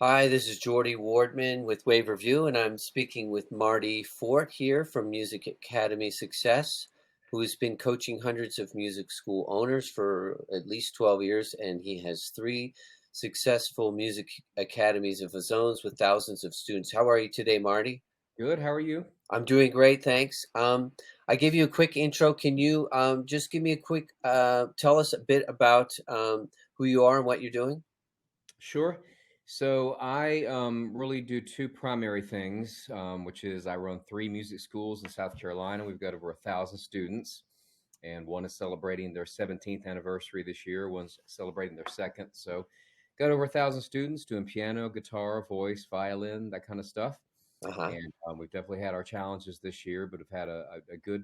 Hi, this is Jordy Wardman with Wave Review, and I'm speaking with Marty Fort here from Music Academy Success, who's been coaching hundreds of music school owners for at least 12 years, and he has three successful music academies of his own with thousands of students. How are you today, Marty? Good. How are you? I'm doing great, thanks. I gave you a quick intro. Can you just give me a quick, tell us a bit about who you are and what you're doing? Sure. So I really do two primary things, which is I run three music schools in South Carolina. We've got over 1,000 students, and one is celebrating their 17th anniversary this year. One's celebrating their second. So got over 1,000 students doing piano, guitar, voice, violin, that kind of stuff. Uh-huh. And we've definitely had our challenges this year, but have had a good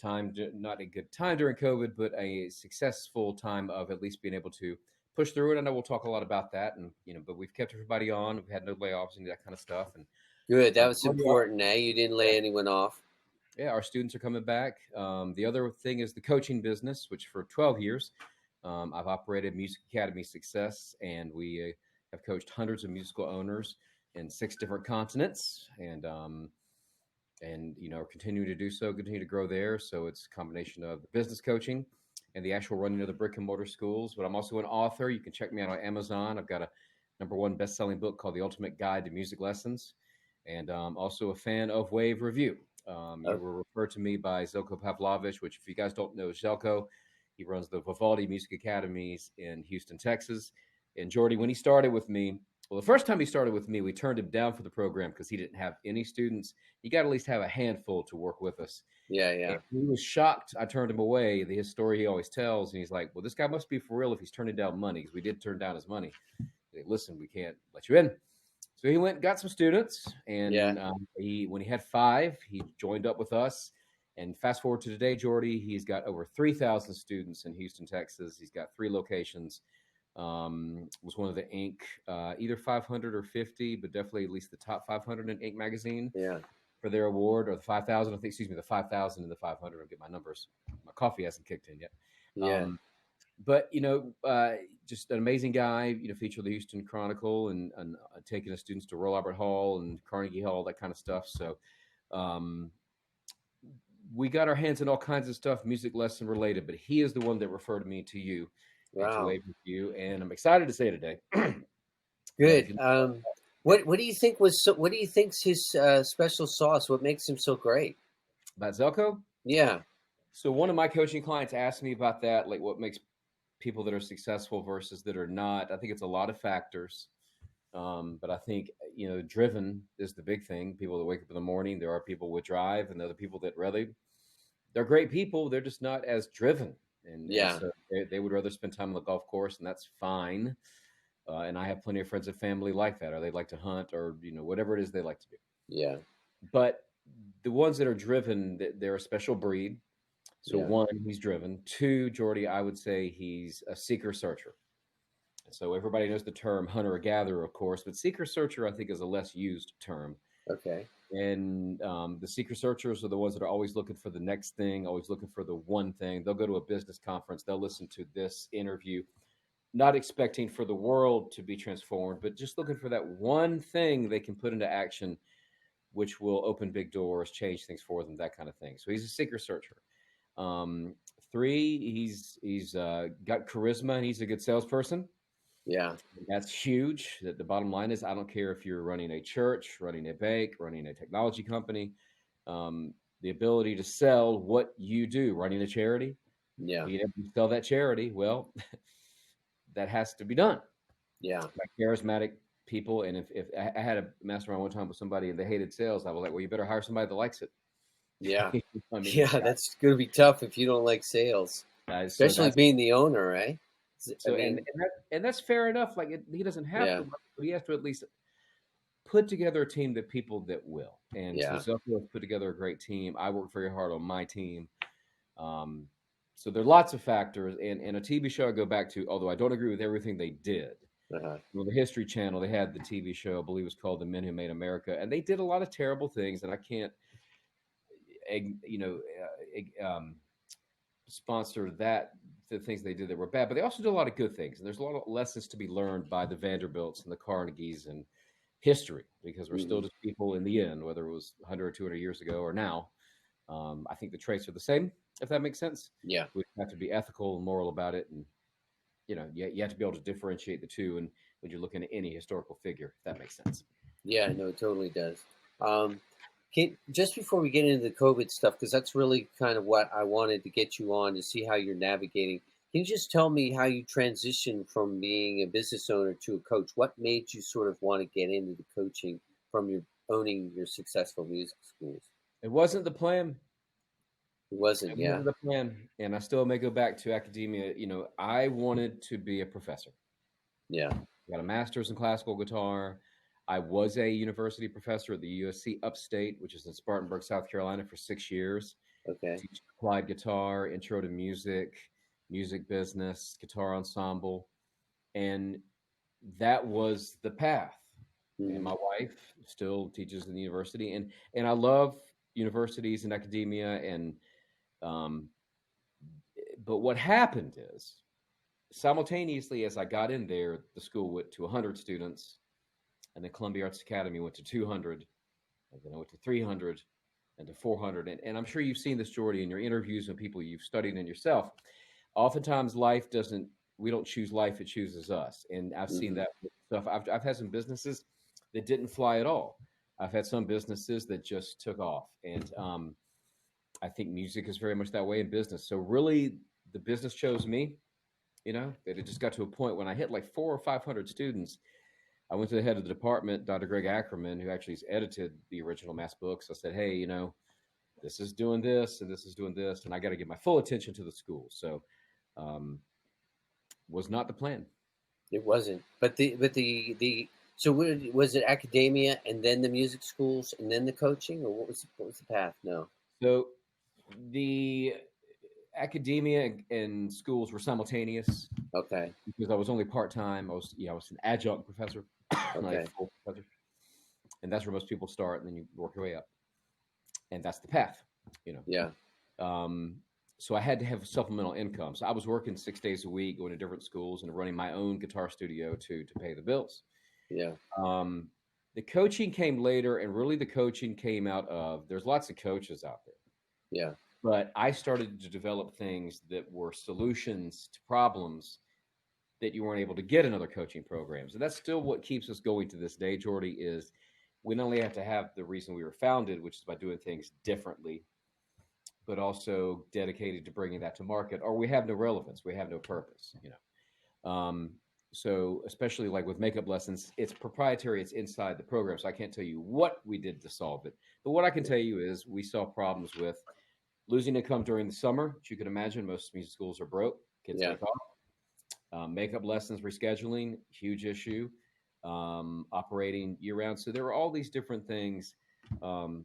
time, not a good time during COVID, but a successful time of at least being able to push through it. I know we'll talk a lot about that, and but we've kept everybody on. We've had no layoffs and that kind of stuff, and Good. That was oh, yeah, important, eh? You didn't lay anyone off. yeah, our students are coming back. The other thing is the coaching business, which for 12 years I've operated Music Academy Success, and we have coached hundreds of musical owners in six different continents, and are continuing to do so, continue to grow there. So it's a combination of the business coaching and the actual running of the brick and mortar schools. But I'm also an author. You can check me out on Amazon. I've got a number one best-selling book called The Ultimate Guide to Music Lessons, and also a fan of Wave Review. You Oh, were referred to me by Zelko Pavlovich, which, if you guys don't know, Zelko, he runs the Vivaldi Music Academies in Houston, Texas. And Jordy, when he started with me, well, the first time he started with me, we turned him down for the program because he didn't have any students. You got to at least have a handful to work with us. yeah, And yeah. he was shocked. I turned him away. His story he always tells, and he's like, "Well, this guy must be for real if he's turning down money, because we did turn down his money." Like, listen, we can't let you in. So he went and got some students, Yeah. and when he had five, he joined up with us. And fast forward to today, Jordy, he's got over 3,000 students in Houston, Texas. He's got three locations. Was one of the Inc. Either 500 or 50, but definitely at least the top 500 in Inc. magazine Yeah. for their award, or the 5,000. I think, excuse me, the 5,000 and the 500. I'll get my numbers. My coffee hasn't kicked in yet. Yeah. Um, but just an amazing guy. Featured the Houston Chronicle, and taking the students to Royal Albert Hall and Carnegie Hall, that kind of stuff. So um, we got our hands in all kinds of stuff, music lesson related. But he is the one that referred me to you and to Wow. Wave with you, and I'm excited to say today that if Good. you What do you think what do you think's his special sauce? What makes him so great? about Zelko. Yeah. So one of my coaching clients asked me about that, like what makes people that are successful versus that are not. I think it's a lot of factors. But I think driven is the big thing. People that wake up in the morning. There are people with drive, and other people that rather they're great people. They're just not as driven, and Yeah. so they would rather spend time on the golf course, and that's fine. And I have plenty of friends and family like that, or they like to hunt, or whatever it is they like to do. Yeah. But the ones that are driven, they're a special breed. So Yeah. one, he's driven. Two, Jordy, I would say he's a seeker searcher. So everybody knows the term hunter or gatherer, of course, but seeker searcher, I think, is a less used term. Okay. And the seeker searchers are the ones that are always looking for the next thing, always looking for the one thing. They'll go to a business conference, they'll listen to this interview, not expecting for the world to be transformed, but just looking for that one thing they can put into action, which will open big doors, change things for them, that kind of thing. So he's a seeker searcher. Um, Three, he's got charisma and he's a good salesperson. Yeah. That's huge. The bottom line is, I don't care if you're running a church, running a bank, running a technology company, the ability to sell what you do, running a charity, Yeah. being able to sell that charity, well, that has to be done Yeah. by charismatic people. And if I had a mastermind one time with somebody and they hated sales, I was like, well, you better hire somebody that likes it. Yeah. I mean, Yeah, that's going to be tough if you don't like sales, so especially that's being the owner, right? I so, mean, and that's fair enough. Like he doesn't have yeah. to, but he has to at least put together a team that people that will. And so Yeah. Zelko has put together a great team. I worked very hard on my team. Um, so there are lots of factors. And a TV show I go back to, although I don't agree with everything they did. Uh-huh. Well, the History Channel, they had the TV show, I believe it was called The Men Who Made America. And they did a lot of terrible things. And I can't, you know, sponsor that the things they did that were bad, but they also did a lot of good things. And there's a lot of lessons to be learned by the Vanderbilts and the Carnegies and history, because we're still Hmm. just people in the end, whether it was 100 or 200 years ago or now. I think the traits are the same, if that makes sense. Yeah. We have to be ethical and moral about it. And, you have to be able to differentiate the two. And when you're looking at any historical figure, if that makes sense. Yeah, no, it totally does. Um, just before we get into the COVID stuff, because that's really kind of what I wanted to get you on to see how you're navigating. Can you just tell me how you transitioned from being a business owner to a coach? What made you sort of want to get into the coaching from your owning your successful music schools? It wasn't the plan. It wasn't, It yeah. wasn't the plan. And I still may go back to academia. I wanted to be a professor. Yeah. I got a master's in classical guitar. I was a university professor at the USC Upstate, which is in Spartanburg, South Carolina, for 6 years. Okay. Teach applied guitar, intro to music, music business, guitar ensemble. And that was the path. And Hmm. my wife still teaches in the university. And I love universities and academia. And um, but what happened is, simultaneously as I got in there, the school went to 100 students, and then Columbia Arts Academy went to 200, and then I went to 300 and to 400. And I'm sure you've seen this, Jordy, in your interviews and people you've studied in yourself. Oftentimes, we don't choose life, it chooses us. And I've seen Hmm. that with stuff. I've had some businesses that didn't fly at all. I've had some businesses that just took off. And I think music is very much that way in business. So, really, the business chose me. That it just got to a point when I hit like 400 or 500 students. I went to the head of the department, Dr. Greg Ackerman, who actually has edited the original Mass books. I said, hey, this is doing this and this is doing this, and I got to give my full attention to the school. So, um, was not the plan. It wasn't. But the so was it academia and then the music schools and then the coaching, or what was the path? No. So, the academia and schools were simultaneous Okay. because I was only part time. I was an adjunct professor, not a Okay. full professor, and that's where most people start, and then you work your way up, and that's the path. You Yeah. know, so I had to have supplemental income. So I was working 6 days a week, going to different schools, and running my own guitar studio to pay the bills. Yeah. Um, the coaching came later, and really the coaching came out of there's lots of coaches out there, Yeah. but I started to develop things that were solutions to problems that you weren't able to get in other coaching programs. And that's still what keeps us going to this day, Jordy, is we not only have to have the reason we were founded, which is by doing things differently, but also dedicated to bringing that to market, or we have no relevance, we have no purpose. So especially like with makeup lessons, it's proprietary, it's inside the program. So I can't tell you what we did to solve it. But what I can tell you is we saw problems with losing income during the summer, which you can imagine most music schools are broke, kids Yeah. take off. Makeup lessons rescheduling, huge issue. Operating year round. So there were all these different things um,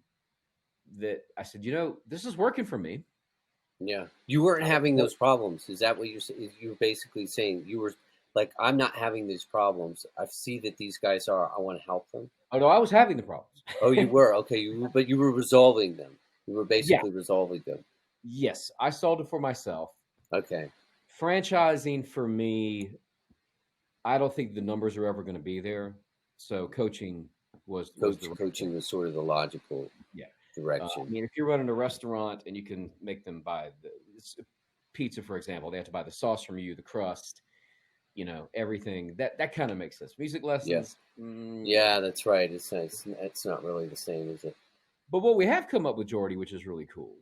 that I said, this is working for me. Yeah. You weren't I having don't, those problems. Is that what you're saying? You were basically saying you were like, I'm not having these problems. I see that these guys are. I want to help them. oh no, I was having the problems. Oh, you were okay. But you were resolving them. You were Yeah, basically resolving them. yes, I solved it for myself. Okay. Franchising for me, I don't think the numbers are ever going to be there. So coaching was the right thing. Coaching was sort of the logical Yeah. I direction. mean, if you're running a restaurant and you can make them buy pizza, for example, they have to buy the sauce from you, the crust, everything. That kind of makes sense. Music Yeah. lessons, Yeah, that's right. It's not really the same, is it? but what we have come up with, Jordy, which is really cool,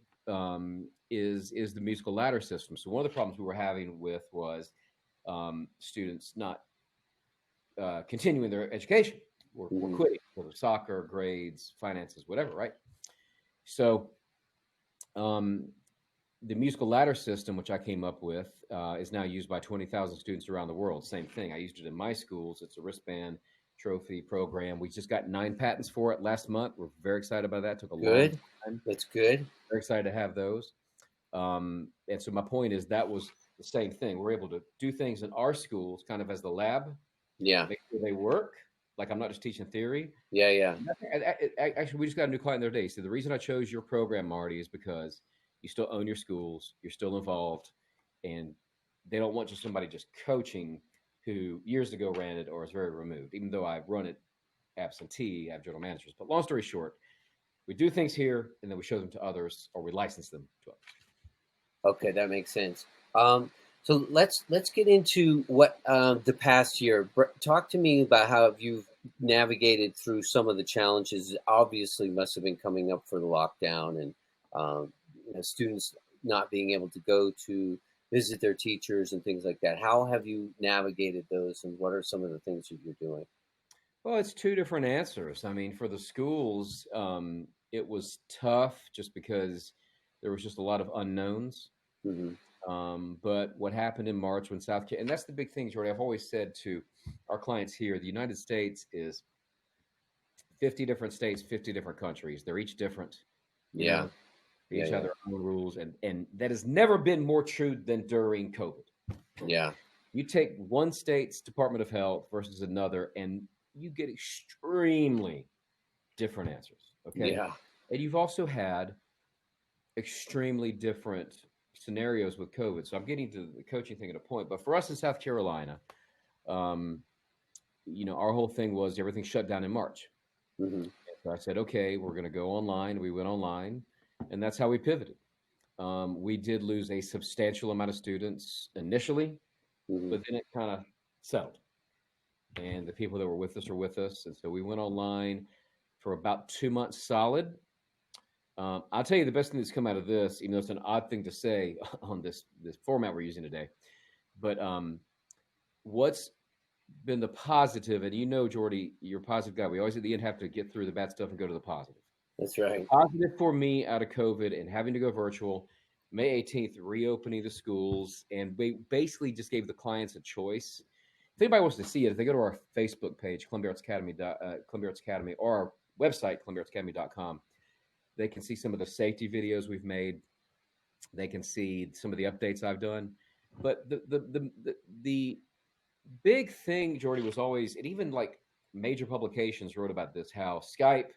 is the musical ladder system. So one of the problems we were having with was students not continuing their education or Hmm. quitting, whether soccer, grades, finances, whatever, right? So um, the musical ladder system, which I came up with, is now used by 20,000 students around the world. Same thing. I used it in my schools. It's a wristband trophy program. We just got 9 patents for it last month. We're very excited about that. Took a long Good. time. That's good. Very excited to have those. And so my point is that was the same thing. We're able to do things in our schools kind of as the lab, Yeah. make sure they work. Like I'm not just teaching theory. Yeah. Yeah. Actually, we just got a new client the other day. So the reason I chose your program, Marty, is because you still own your schools, you're still involved, and they don't want just somebody just coaching who years ago ran it or is very removed, even though I run it absentee, I have general managers. But long story short, we do things here and then we show them to others or we license them to others. Okay, that makes sense. So let's get into what the past year. Talk to me about how you've navigated through some of the challenges. That obviously, must have been coming up for the lockdown and students not being able to go to visit their teachers and things like that. How have you navigated those, and what are some of the things that you're doing? Well, it's two different answers. I mean, for the schools, it was tough just because there was just a lot of unknowns. Hmm. But what happened in March when South Carolina, and that's the big thing, Jordy, I've always said to our clients here, the United States is 50 different states, 50 different countries. They're each different, you Yeah, know, they yeah, each have yeah, their own rules. And that has never been more true than during COVID. yeah, You take one state's Department of Health versus another, and you get extremely different answers. Okay. yeah. And you've also had extremely different scenarios with COVID. So I'm getting to the coaching thing at a point. But for us in South Carolina, um, our whole thing was everything shut down in March. Hmm. So I said, okay, we're going to go online. We went online, and that's how we pivoted. We did lose a substantial amount of students initially, Hmm. but then it kind of settled. And the people that were with us are with us. And so we went online for about 2 months solid. I'll tell you the best thing that's come out of this, even though it's an odd thing to say on this format we're using today. But what's been the positive, and Jordy, you're a positive guy. We always at the end have to get through the bad stuff and go to the positive. That's The right. positive for me out of COVID and having to go virtual, May 18th, reopening the schools, and we basically just gave the clients a choice. If anybody wants to see it, if they go to our Facebook page, Columbia Arts Academy, Columbia Arts Academy, or our website, columbiaartsacademy.com, they can see some of the safety videos we've made. They can see some of the updates I've done. But the big thing, Jordy, was always, and even like major publications wrote about this, how Skype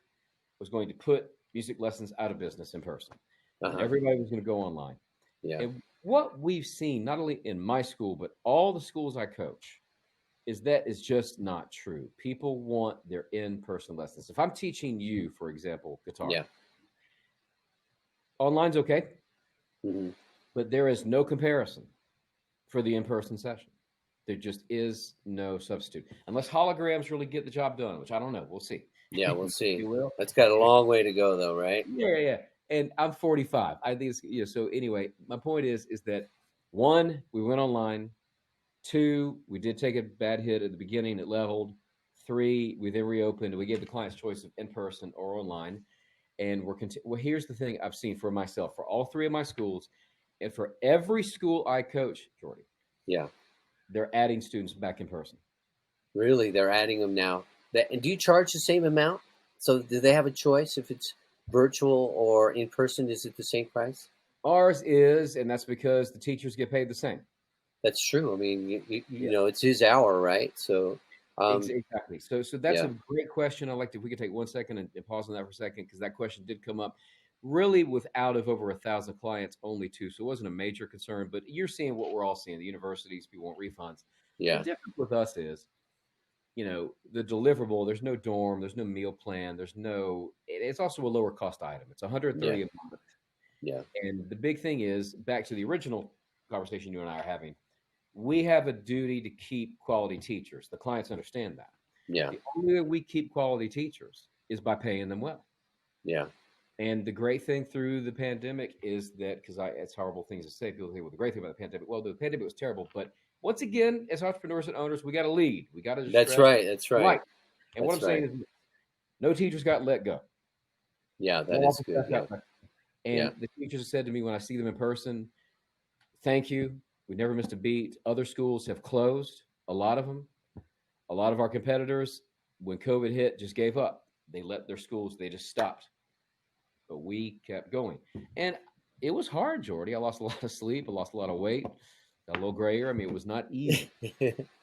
was going to put music lessons out of business in person, and Uh-huh. everybody was going to go online. Yeah. And what we've seen, not only in my school, but all the schools I coach, is that is just not true. People want their in-person lessons. If I'm teaching you, for example, guitar, Yeah. online's okay, Hmm. but there is no comparison for the in-person session. There just is no substitute unless holograms really get the job done, which I don't know. We'll see. Yeah, we'll see. You will. That's got a long way to go, though, right? Yeah, yeah. And I'm 45. I think it's So anyway, my point is that one, we went online. Two, we did take a bad hit at the beginning. It leveled. Three, we then reopened. We gave the clients choice of in person or online. And well, here's the thing I've seen for myself for all three of my schools, and for every school I coach, Jordy, Yeah. they're adding students back in person. Really, they're adding them now. And do you charge the same amount? So do they have a choice if it's virtual or in person? Is it the same price? Ours is, and that's because the teachers get paid the same. That's true. I mean, Yeah, it's his hour, right? So, exactly. So that's yeah, a great question. I like if we could take 1 second and pause on that for a second, because that question did come up really with out of over 1,000 clients, only two. So it wasn't a major concern, but you're seeing what we're all seeing. The universities, people want refunds. The yeah, difference with us is, the deliverable, there's no dorm, there's no meal plan, it's also a lower cost item. It's yeah, 130 a month. yeah, And the big thing is, back to the original conversation you and I are having, we have a duty to keep quality teachers. The clients understand that. yeah, The only way we keep quality teachers is by paying them well. yeah, And the great thing through the pandemic is that, because it's horrible things to say, people say, well, the great thing about the pandemic, well, the pandemic was terrible. But once again, as entrepreneurs and owners, we got to lead. We got to that's stress right. That's right. right. And what I'm That's saying right. is, no teachers got let go. Yeah, No that is office good. staff Yeah, got let go. yeah, And the teachers have said to me when I see them in person, thank you. We never missed a beat. Other schools have closed, a lot of them. A lot of our competitors, when COVID hit, just gave up. They let their schools, they just stopped. But we kept going. And it was hard, Jordy. I lost a lot of sleep. I lost a lot of weight. Got a little grayer. I mean, it was not easy.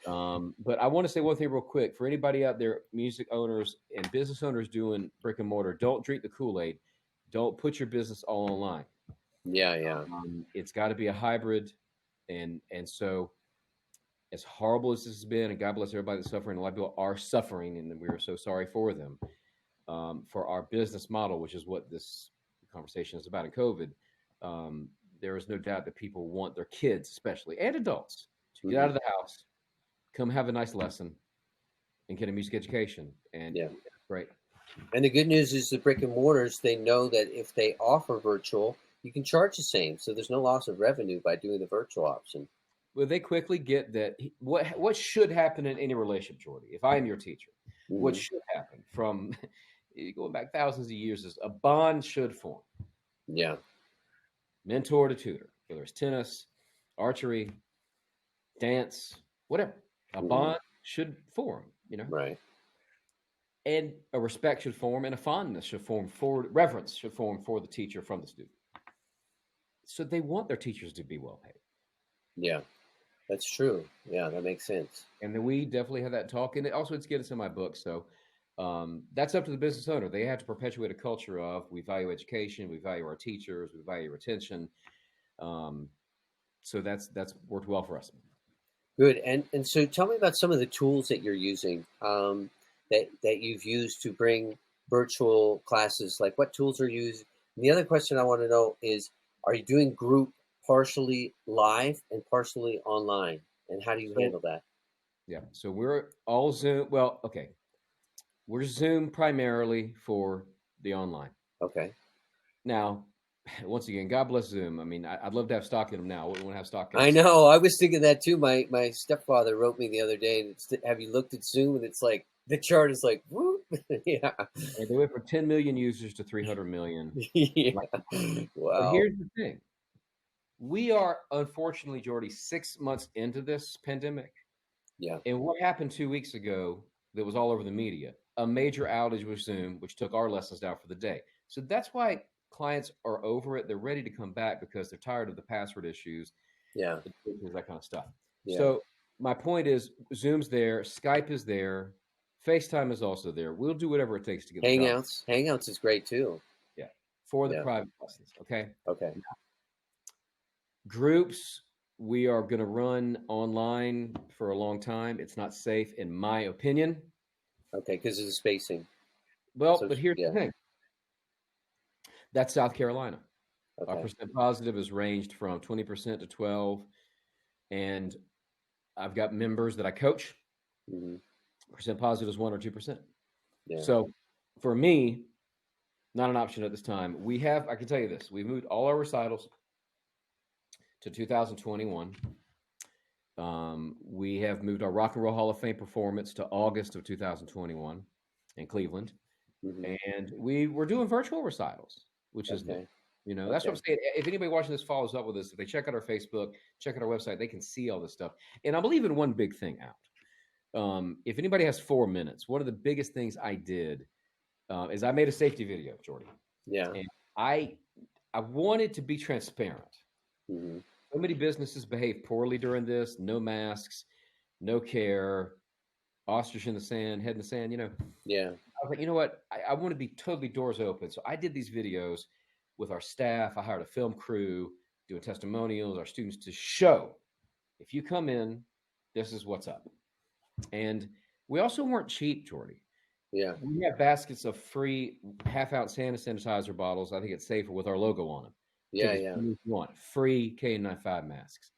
But I want to say one thing real quick. For anybody out there, music owners and business owners doing brick and mortar, don't drink the Kool-Aid. Don't put your business all online. yeah, yeah, It's got to be a hybrid. And so, as horrible as this has been, and God bless everybody that's suffering, a lot of people are suffering, and we are so sorry for them. For our business model, which is what this conversation is about in COVID, um, there is no doubt that people want their kids, especially, and adults, to get out of Hmm. the house, come have a nice lesson, and get a music education. And Yeah. great. And the good news is the brick and mortars, they know that if they offer virtual, you can charge the same. So there's no loss of revenue by doing the virtual option. Well, they quickly get that what should happen in any relationship, Jordy. If I am your teacher, what Hmm. should happen from going back thousands of years is a bond should form, Yeah. mentor to tutor, whether it's tennis, archery, dance, whatever. A Hmm. bond should form, Right. and a respect should form, and a fondness should form for reverence should form for the teacher from the student. So they want their teachers to be well paid. Yeah. That's true. Yeah, that makes sense. And then we definitely have that talk, and it's getting in my book. So that's up to the business owner. They have to perpetuate a culture of we value education, we value our teachers, we value retention. Um, so that's worked well for us. Good. And so tell me about some of the tools that you're using, that you've used to bring virtual classes. Like what tools are you using? And the other question I want to know is, are you doing group partially live and partially online? And how do you So handle that? yeah, so we're all Zoom. Well, okay, we're Zoom primarily for the online. Okay. Now, once again, God bless Zoom. I mean, I'd love to have stock in them now. I wouldn't want to have stock in I them. know. I was thinking that too. My stepfather wrote me the other day, and have you looked at Zoom? And it's like the chart is like, whoop. Yeah. And they went from 10 million users to 300 million. Yeah. Like, but Wow. here's the thing: we are unfortunately, Jordy, 6 months into this pandemic. Yeah. And what happened 2 weeks ago that was all over the media? A major outage with Zoom, which took our lessons down for the day. So that's why clients are over it. They're ready to come back because they're tired of the password issues, Yeah. that kind of stuff. Yeah. So my point is Zoom's there, Skype is there, FaceTime is also there. We'll do whatever it takes to get the job. Hangouts is great too. Yeah. For the Yeah. private lessons. Okay. Okay. Groups, we are going to run online for a long time. It's not safe, in my opinion. Okay. Because of the spacing. Well, So but here's the yeah. thing. That's South Carolina. Our Okay. percent positive has ranged from 20% to 12. And I've got members that I coach. Hmm. Percent positive is 1 or 2%. Yeah. So for me, not an option at this time. I can tell you this, we've moved all our recitals to 2021. We have moved our Rock and Roll Hall of Fame performance to August of 2021 in Cleveland. Hmm. And we're doing virtual recitals, which is new. Okay. That's what I'm Okay. saying. If anybody watching this follows up with us, if they check out our Facebook, check out our website, they can see all this stuff. And I'm leaving one big thing out. If anybody has 4 minutes, one of the biggest things I did is I made a safety video, Jordy, Yeah. and I wanted to be transparent. Hmm. So many businesses behave poorly during this. No masks, no care, ostrich in the sand, head in the sand. Yeah. I was like, you know what? I want to be totally doors open. So I did these videos with our staff. I hired a film crew doing testimonials, our students to show if you come in, this is what's up. And we also weren't cheap, Jordy. Yeah. We have baskets of free half-ounce hand sanitizer bottles. I think it's safer with our logo on them. Yeah. Take as Yeah. many as you want. Free K95 masks.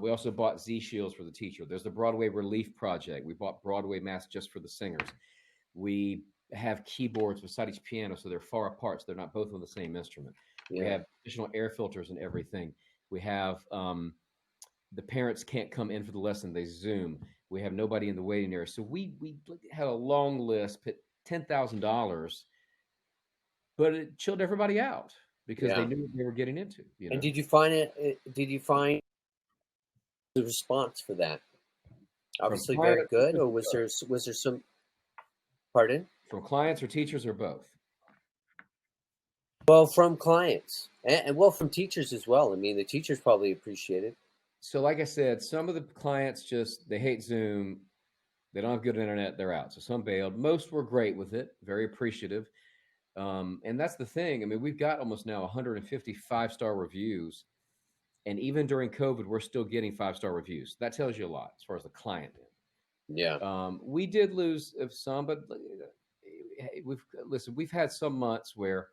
We also bought Z shields for the teacher. There's the Broadway Relief Project. We bought Broadway masks just for the singers. We have keyboards beside each piano, so they're far apart, so they're not both on the same instrument. Yeah. We have additional air filters and everything. We have the parents can't come in for the lesson; they Zoom. We have nobody in the waiting area, so we had a long list, put $10,000, but it chilled everybody out because they Yeah. knew what they were getting into. And did you find it? Did you find the response for that? From Obviously, very clients, good. Or was there some? Pardon? from clients or teachers or both. Well, from clients and well, from teachers as well. I mean, the teachers probably appreciate it. So, like I said, some of the clients they hate Zoom. They don't have good internet. They're out. So some bailed. Most were great with it, very appreciative. And that's the thing. I mean, we've got almost now 150 5-star reviews. And even during COVID, we're still getting 5-star reviews. That tells you a lot as far as the client end. Yeah. We did lose some, but we've had some months where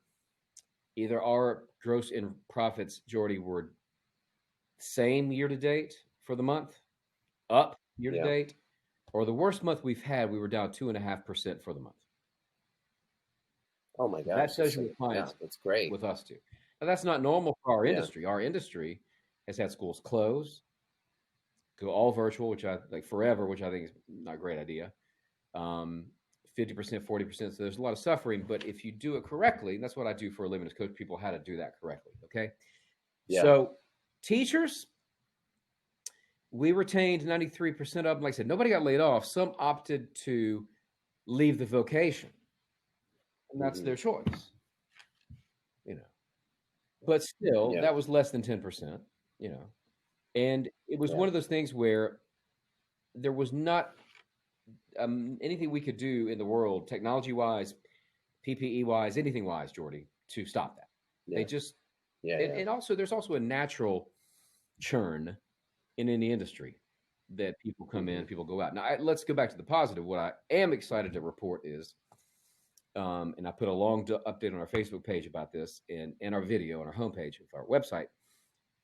either our gross in profits, Jordy, were same year to date for the month, up year to Yeah. date, or the worst month we've had, we were down 2.5% for the month. Oh my That gosh. tells you what Yeah, clients that's great. with us too. Now that's not normal for our Yeah. industry. Our industry has had schools close, go all virtual, which I like forever, which I think is not a great idea. 50%, 40%. So there's a lot of suffering. But if you do it correctly, and that's what I do for a living is coach people how to do that correctly. Okay. Yeah. So teachers, we retained 93% of them. Like I said, nobody got laid off. Some opted to leave the vocation. And that's Mhm. their choice. You know. But still, Yeah. that was less than 10%, you know. And it was Yeah. one of those things where there was not anything we could do in the world, technology wise, PPE wise, anything wise, Jordy, to stop that. They Yeah. just, Yeah. Yeah. and also there's also a natural churn in any industry that people come in, Mhm. people go out. Now, let's go back to the positive. What I am excited to report is, and I put a long update on our Facebook page about this and our video on our homepage of our website.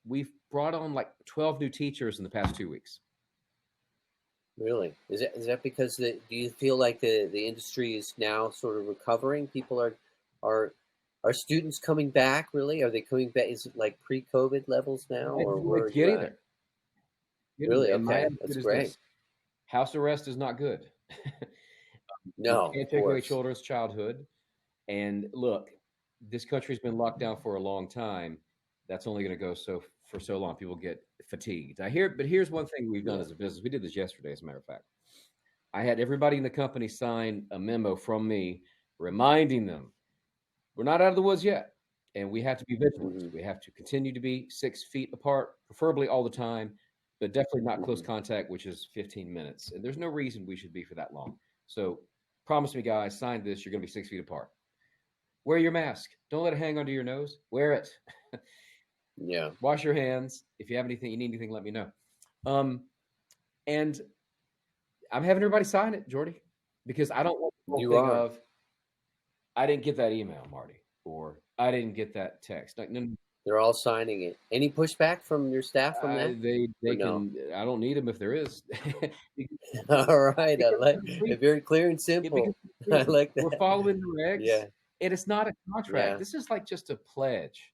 We've brought on like 12 new teachers in the past 2 weeks. Really? Is that because do you feel like the industry is now sort of recovering? People are are students coming back really? Are they coming back? Is it like pre-COVID levels now, or where are It's you getting at? there. Getting Really? there. And my Okay. That's attitude is great. this: house arrest is not good. You No, can't of take away course. children's childhood. And look, this country's been locked down for a long time. That's only going to go for so long. People get fatigued. But here's one thing we've done Yeah. as a business. We did this yesterday, as a matter of fact. I had everybody in the company sign a memo from me reminding them we're not out of the woods yet. And we have to be vigilant. Hmm. We have to continue to be 6 feet apart, preferably all the time, but definitely not close Hmm. contact, which is 15 minutes. And there's no reason we should be for that long. So promise me, guys, sign this. You're going to be 6 feet apart. Wear your mask. Don't let it hang under your nose. Wear it. Yeah. Wash your hands. If you have anything, you need anything, let me know. Um, and I'm having everybody sign it, Jordy, because I don't want the whole You thing are. of I didn't get that email, Marty, or I didn't get that text. Like, no, They're all signing it. Any pushback from your staff from that, or they no? can. I don't need them if there is. All right. I because like we're free. it. Very clear and Yeah, because simple. we're I free. like We're that. following the regs, Yeah. and it's not a contract. Yeah. This is like just a pledge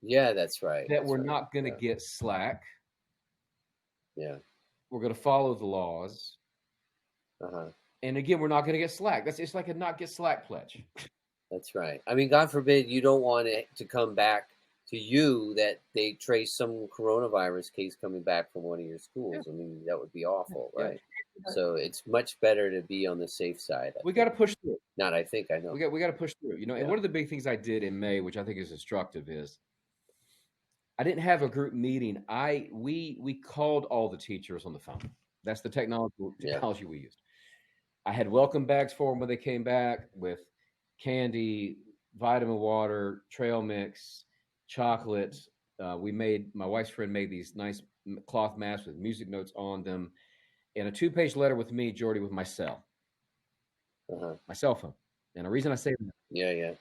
Yeah. That's right. that That's we're right. not going to Yeah. get slack. Yeah. We're going to follow the laws, Uh-huh. and again, we're not going to get slack. That's it's like a not get slack pledge. That's right. I mean, God forbid you don't want it to come back to you that they trace some coronavirus case coming back from one of your Yeah, schools. I mean, that would be awful, yeah. right? So it's much better to be on the safe side, I We got to think. push through. Not I think, I know. We got to push through. And Yeah. one of the big things I did in May, which I think is instructive, is I didn't have a group meeting. We called all the teachers on the phone. That's the Yeah. technology we used. I had welcome bags for them when they came back with candy, vitamin water, trail mix, chocolate. My wife's friend made these nice cloth masks with music notes on them, and a 2-page letter with me, Jordy, with Uh-huh. my cell phone. And the reason I say that, Yeah, yeah.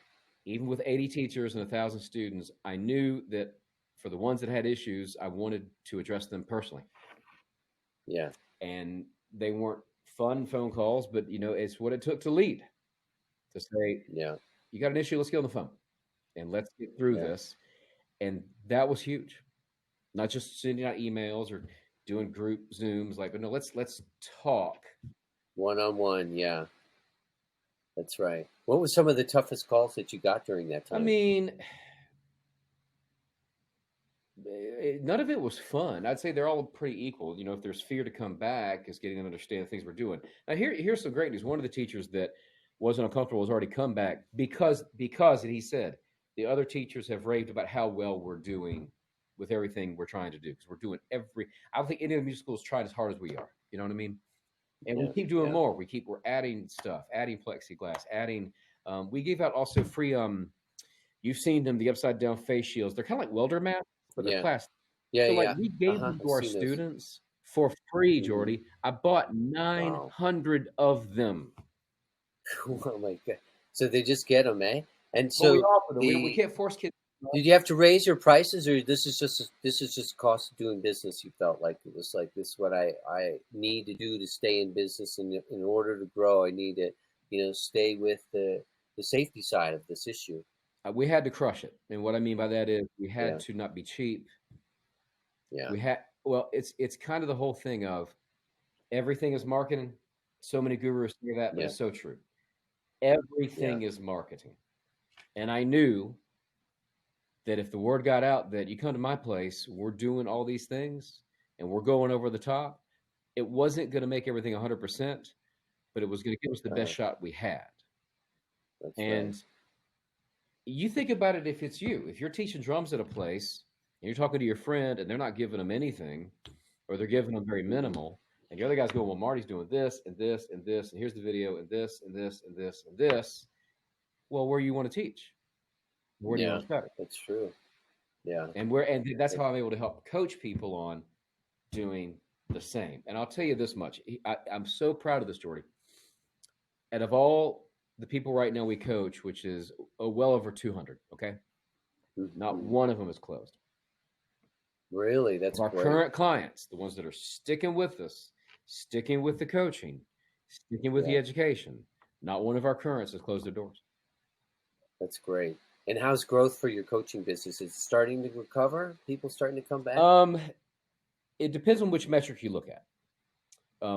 even with 80 teachers and 1,000 students, I knew that for the ones that had issues, I wanted to address them personally. Yeah. And they weren't fun phone calls, but it's what it took to lead, to say, Yeah. you got an issue, let's get on the phone and let's get through Yeah. this. And that was huge. Not just sending out emails or doing group Zooms, but no, let's talk. One-on-one, yeah. That's right. What were some of the toughest calls that you got during that I time? mean, none of it was fun. I'd say they're all pretty equal. If there's fear to come back, is getting them to understand the things we're doing. Now, here's some great news. One of the teachers that wasn't uncomfortable has already come back because, and he said, the other teachers have raved about how well we're doing with everything we're trying to do, because we're doing I don't think any of the music schools tried as hard as we are. You know what I mean? And we Yeah. keep doing Yeah. more. We're adding stuff, adding plexiglass, adding. We gave out also free. You've seen them, the upside down face shields. They're kind of like welder masks, but they're Yeah. plastic. Yeah, So like yeah. we gave them I've to our seen those. students for free, Hmm. Jordy. I bought Wow. 900 of them. Oh my God. So they just get them, eh? And But we so offer them. We the can't force kids. did you have to raise your prices, or this is just cost of doing business? You felt like it was like this is what I need to do to stay in business, and in order to grow, I need to stay with the safety side of this issue. We had to crush it. And what I mean by that is we had Yeah, to not be cheap. yeah, We had well, it's kind of the whole thing of everything is marketing. So many gurus say that, but yeah, it's so true. yeah, Everything is marketing. And I knew that if the word got out that you come to my place, we're doing all these things and we're going over the top, it wasn't going to make everything 100%, but it was going to give us the best uh, shot we had. that's right. And you think about it if it's you. If you're teaching drums at a place and you're talking to your friend and they're not giving them anything or they're giving them very Hmm. minimal, and the other guy's going, well, Marty's doing this and this and this, and here's the video and this and this and this and this. Well, where do you want to teach? Where do you want Yeah, to study? that's true. Yeah, And that's it, how I'm able to help coach people on doing the same. And I'll tell you this much: I'm so proud of this, Jordy. Out of all the people right now we coach, which is well over 200, okay, not mhm. one of them is closed. Really, Of that's our great. current clients, the ones that are sticking with us, sticking with the coaching, sticking with the Yeah, education, not one of our currents has closed their doors. that's great. And how's growth for your coaching business? Is it starting to recover? People starting to come back? Um, it depends on which metric you look at.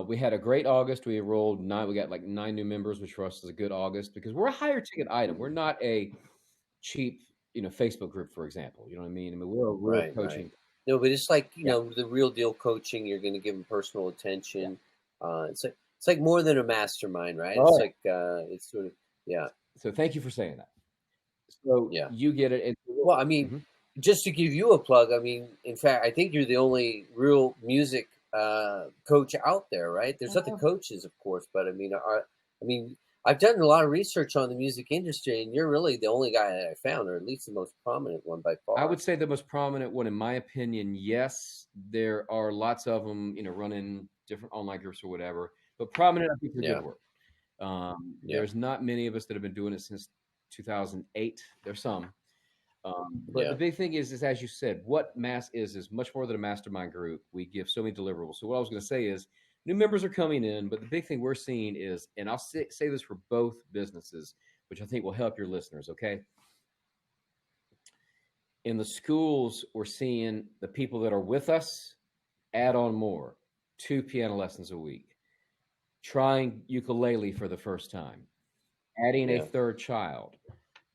We had a great August. We enrolled nine. We got like 9 new members, which for us is a good August because we're a higher ticket item. We're Hmm. not a cheap, Facebook group, for example. You know what I mean? I mean, we're a real Right, right. coaching. No, but it's like, Yeah, the real deal coaching. You're going to give them personal yeah. attention. It's like more than a mastermind, right? Oh It's yeah. like it's sort of yeah, So thank you for saying that. So yeah. you get it. Well, I mean, Mhm. just to give you a plug, I mean, in fact, I think you're the only real music coach out there, right? There's other coaches, of course, but I mean, I've done a lot of research on the music industry, and you're really the only guy that I found, or at least the most prominent one by I far. would say the most prominent one, in my opinion. Yes, there are lots of them, running different online groups or whatever. But prominent, I think, is a good Yeah, word. yeah, There's not many of us that have been doing it since 2008. There's some. But the yeah, big thing is as you said, what mass is much more than a mastermind group. We give so many deliverables. So what I was going to say is new members are coming in, but the big thing we're seeing is, and I'll say this for both businesses, which I think will help your listeners. Okay, in the schools, we're seeing the people that are with us add on more, 2 piano lessons a week, trying ukulele for the first time, adding a yeah, third child.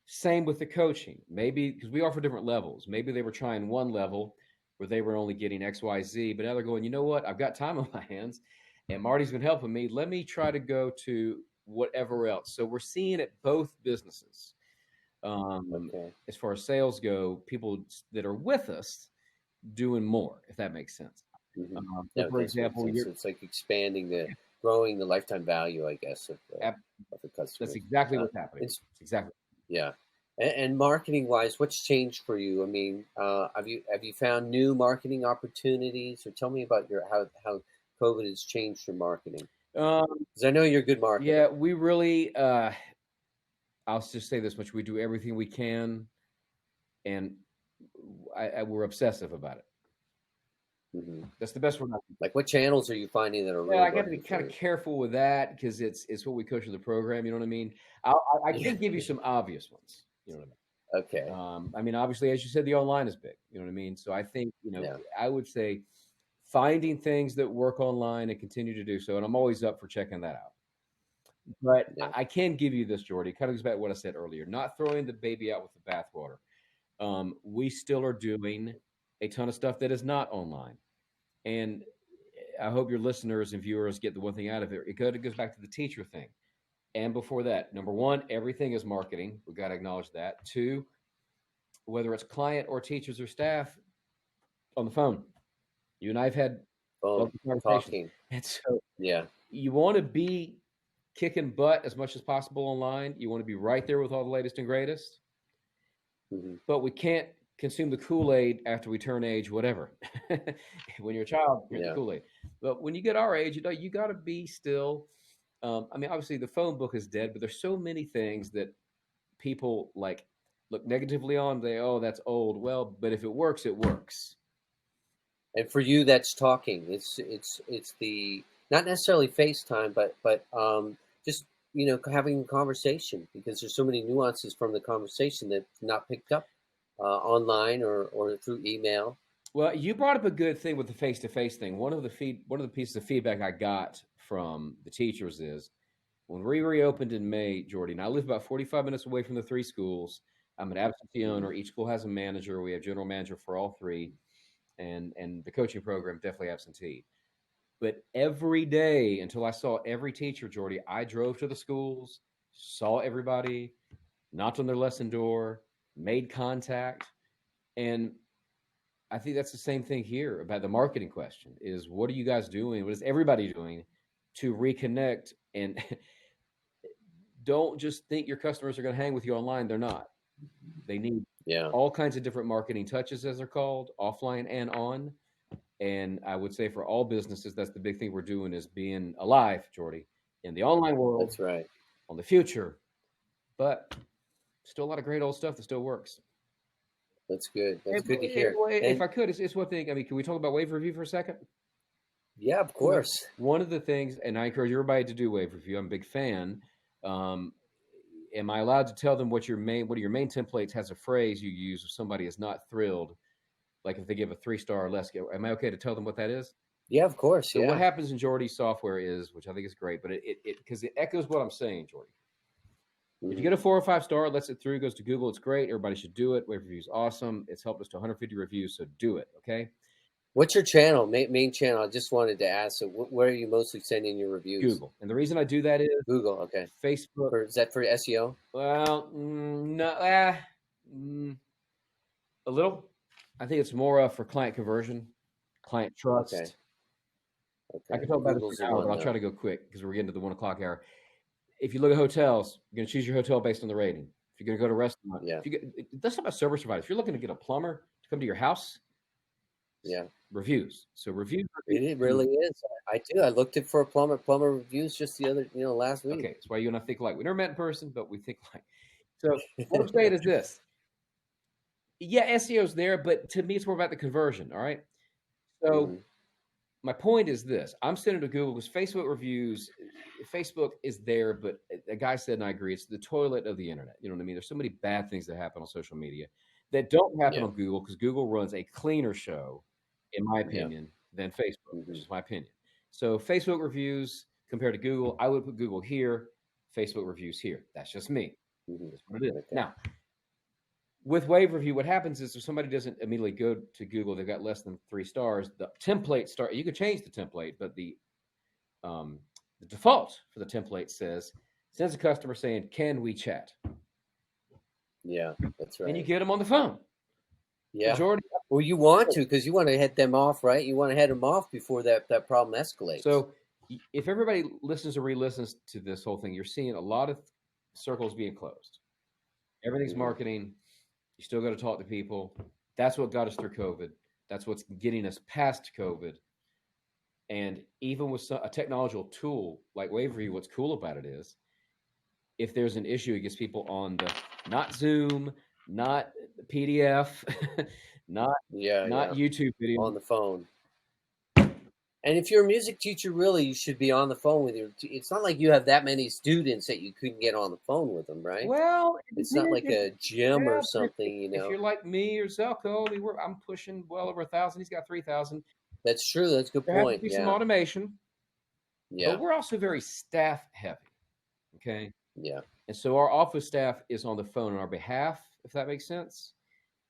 Same with the coaching. Maybe because we offer different levels. Maybe they were trying one level where they were only getting XYZ, but now they're going, you know what? I've got time on my hands and Marty's been helping me. Let me try to go to whatever else. So we're seeing at both businesses. okay. As far as sales go, people that are with us doing more, if that makes sense. Hmm. So Yeah, it for does make example, sense. you're It's like growing the lifetime value, I guess, of the ab- of the that's customers. exactly Uh, what's happening. it's It's exactly. Yeah. And marketing wise, what's changed for you? I mean, have you found new marketing opportunities, or tell me about your how COVID has changed your marketing? Um, Because I know you're a good yeah, marketer. we really. I'll just say this much: we do everything we can, and we're obsessive about it. Hmm. That's the best word I can. Like, what channels are you finding that are Yeah, really I got to be working kind for of you? careful with that because it's what we coach in the program. You know what I mean? I Yeah. can give you some obvious ones. You know what I mean? Okay. I mean, obviously, as you said, the online is big. You know what I mean? So I think, Yeah. I would say finding things that work online and continue to do so. And I'm always up for checking that out. But Yeah. I can give you this, Jordy. It kind of goes back to what I said earlier, not throwing the baby out with the bathwater. We still are doing a ton of stuff that is not online. And I hope your listeners and viewers get the one thing out of it. It goes back to the teacher thing. And before that, number one, everything is marketing. We've got to acknowledge that. Two, whether it's client or teachers or staff, on the phone. You and I have had Phone local conversations. talking. And so Yeah. you want to be kicking butt as much as possible online. You want to be right there with all the latest and greatest, Hmm. but we can't. consume the Kool-Aid after we turn age, whatever. When you're a child, drink the Yeah. Kool-Aid. But when you get our age, you got to be still. I mean, obviously, the phone book is dead, but there's so many things that people like look negatively on. They, oh, that's old. Well, but if it works, it works. And for you, that's talking. It's the not necessarily FaceTime, but just having a conversation, because there's so many nuances from the conversation that's not picked up online or through email. Well, you brought up a good thing with the face-to-face thing. One of the pieces of feedback I got from the teachers is when we reopened in May, Jordy, and I live about 45 minutes away from the three schools. I'm an absentee owner. Mhm. Each school has a manager. We have general manager for all three, and the coaching program definitely absentee. But every day until I saw every teacher, Jordy, I drove to the schools, saw everybody, knocked on their lesson door, made contact, and I think that's the same thing here about the marketing question is what are you guys doing? What is everybody doing to reconnect? And don't just think your customers are going to hang with you online. They're not. They need Yeah, all kinds of different marketing touches, as they're called, offline and on. And I would say for all businesses, that's the big thing we're doing is being alive, Jordy, in the online world, that's right. on the future, but still a lot of great old stuff that still works. That's good. That's And, good to hear. if And I could, it's one thing. I mean, can we talk about wave review for a second? yeah, of Okay. course. One of the things, and I encourage everybody to do wave review. I'm a big fan. Um, am I allowed to tell them what one of your main templates has a phrase you use if somebody is not thrilled, like if they give a 3 star or less? Am I okay to tell them what that is? Yeah, of course. So what Yeah. happens in Jordy's software is, which I think is great, but because it echoes what I'm saying, Jordy. If you Hmm. get a 4 or 5 star, lets it through, goes to Google, it's great. Everybody should do it. Wave review is awesome. It's helped us to 150 reviews, so do it. Okay. What's your channel? Main channel? I just wanted to ask. So, where are you mostly sending your reviews? Google. And the reason I do that is Google. Okay. Facebook. Is that for SEO? Well, no, a little. I think it's more for client conversion, client Okay. trust. I Okay. can talk about this Google's for the an hour, one but I'll try though. to go quick because we're getting to the 1 o'clock hour. If you look at hotels, you're going to choose your hotel based on the rating. If you're going to go to a restaurant, Yeah. let's talk about service providers. If you're looking to get a plumber to come to your house, Yeah. reviews. So reviews. It really is. I do. I looked it for a plumber reviews just the other, last week. Okay, that's why you and I think alike. We never met in person, but we think alike. So what I'm saying is this: yeah, SEO's there, but to me, it's more about the conversion. All right. So Hmm. my point is this: I'm sending to Google because Facebook reviews. Facebook is there, but a guy said, and I agree, it's the toilet of the internet. You know what I mean? There's so many bad things that happen on social media that don't happen Yeah. on Google because Google runs a cleaner show, in my Yeah. opinion, than Facebook. This Hmm. is my opinion. So Facebook reviews compared to Google, I would put Google here, Facebook reviews here. That's just me. Hmm. That's what it is. Okay. Now, with wave review, what happens is if somebody doesn't immediately go to Google, they've got less than 3 stars. The template start. You could change the template, but um, the default for the template sends a customer saying, "Can we chat?" Yeah. That's And you right. get them on the phone. Yeah. Majority. Well, you want to because you want to head them off, right? You want to head them off before that problem escalates. So if everybody listens or re-listens to this whole thing, you're seeing a lot of circles being closed. Everything's Hmm. marketing. You still got to talk to people. That's what got us through COVID. That's what's getting us past COVID. And even with a technological tool like Waverview, what's cool about it is if there's an issue, it gets people on the not Zoom, not PDF, not Yeah. not Yeah. YouTube video. On the phone. And if you're a music teacher, really, you should be on the phone with your. It's not like you have that many students that you couldn't get on the phone with them, right? Well, It's not like a gym or yeah, but something, if you're like me or Zelko, I mean, I'm pushing well over 1,000. He's got 3,000. That's true. That's a good There has to point. be some Yeah. automation, but Yeah. we're also very staff heavy. Okay. Yeah. And so our office staff is on the phone on our behalf, if that makes sense.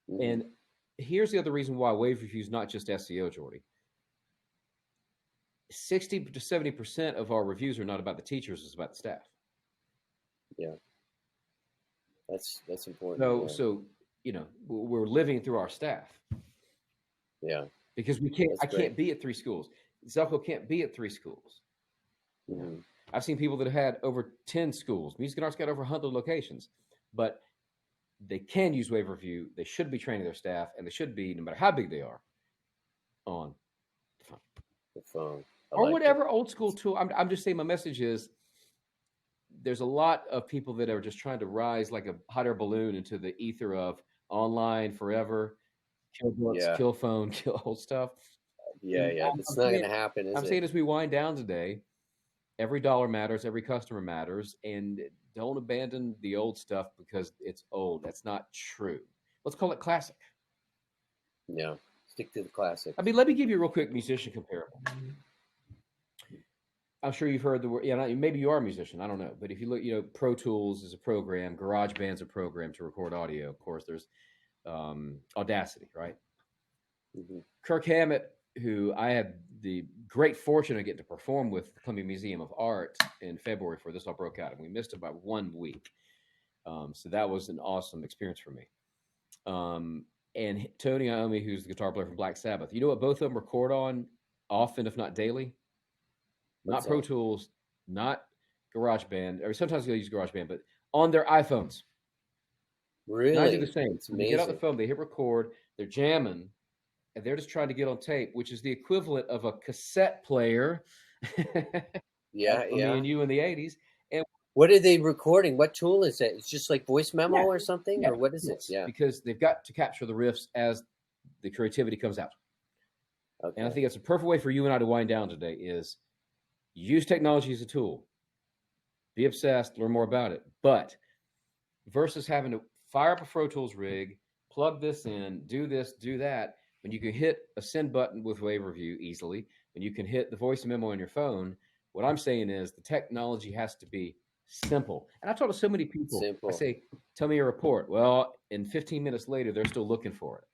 Hmm. And here's the other reason why Wave Review is not just SEO, Jordy. 60 to 70% of our reviews are not about the teachers, it's about the staff. Yeah. That's important. So we're living through our staff Yeah. because That's I great. can't be at 3 schools. Zelko can't be at 3 schools. Hmm. I've seen people that have had over 10 schools. Music and Arts got over 100 locations, but they can use Wave Review. They should be training their staff, and they should be, no matter how big they are, on the phone. The phone. I Or like it. whatever old school tool. I'm just saying my message is there's a lot of people that are just trying to rise like a hot air balloon into the ether of online forever, kill books, Yeah. kill phone, kill old stuff. Yeah. And Yeah. It's not going to happen, is I'm it? saying as we wind down today, every dollar matters, every customer matters, and don't abandon the old stuff because it's old. That's not true. Let's call it classic. Yeah. Stick to the classic. I mean, let me give you a real quick musician comparable. I'm sure you've heard the word. Yeah, maybe you are a musician. I don't know, but if you look, Pro Tools is a program. GarageBand's a program to record audio. Of course, there's Audacity, right? Mm-hmm. Kirk Hammett, who I had the great fortune of getting to perform with the Columbia Museum of Art in February for this all broke out, and we missed it by 1 week. So that was an awesome experience for me. And Tony Iommi, who's the guitar player from Black Sabbath, you know what both of them record on often, if not daily? Not Pro Tools, not GarageBand, or sometimes they'll use GarageBand, but on their iPhones. Really? And I do the same. It's When they get out the phone, they hit record, they're jamming, and they're just trying to get on tape, which is the equivalent of a cassette player. Yeah, me and you in the 80s. And what are they recording? What tool is it? It's just like voice memo or something? Yeah, or what is it? Yeah. Because they've got to capture the riffs as the creativity comes out. Okay. And I think it's a perfect way for you and I to wind down today is use technology as a tool. Be obsessed, learn more about it. But versus having to fire up a Pro Tools rig, plug this in, do this, do that, when you can hit a send button with Wave Review easily, and you can hit the voice memo on your phone, what I'm saying is the technology has to be simple. And I talk to so many people. Simple. I say, tell me a report. Well, in 15 minutes later, they're still looking for it.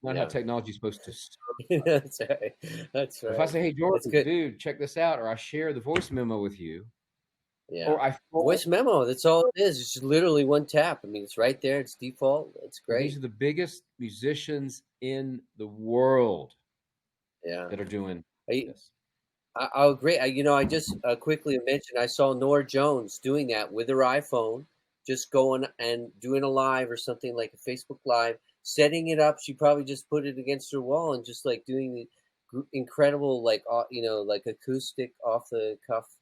Not how technology is supposed to serve. That's right. That's right. If I say, hey, Jordan, dude, check this out, or I share the voice memo with you. Yeah. Or voice memo, that's all it is. It's just literally one tap. I mean, it's right there. It's default. It's great. These are the biggest musicians in the world that are doing this. I'll agree. I just quickly mentioned I saw Nora Jones doing that with her iPhone, just going and doing a live or something like a Facebook Live, setting it up. She probably just put it against her wall and just like doing the incredible, like acoustic, off the cuff,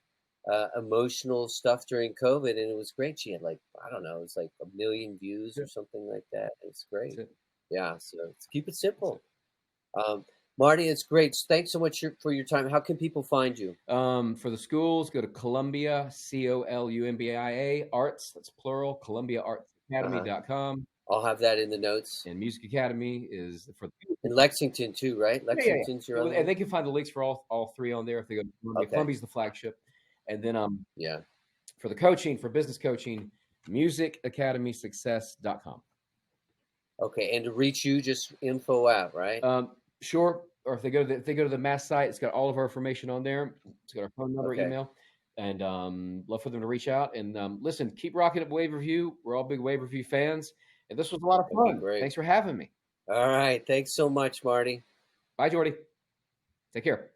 emotional stuff during COVID, and it was great. She had like, I don't know, it was like 1 million views or something like that. It's great. Yeah, so let's keep it simple. Marty, it's great. Thanks so much for your time. How can people find you? For the schools, go to Columbia, Columbia Arts, that's plural, ColumbiaArtsAcademy.com. I'll have that in the notes. And Music Academy is for in Lexington too, right? Lexington's your other and they can find the links for all three on there if they go to Columbia. Columbia's the flagship. And then for the coaching, for business coaching, musicacademysuccess.com. Okay, and to reach you, just info out, right? Sure. Or if they go to the Mass site, it's got all of our information on there. It's got our phone number, email, and love for them to reach out. And listen, keep rocking up Wave Review. We're all big Wave Review fans, and this was a lot of fun. Thanks for having me. All right, thanks so much, Marty. Bye, Jordy. Take care.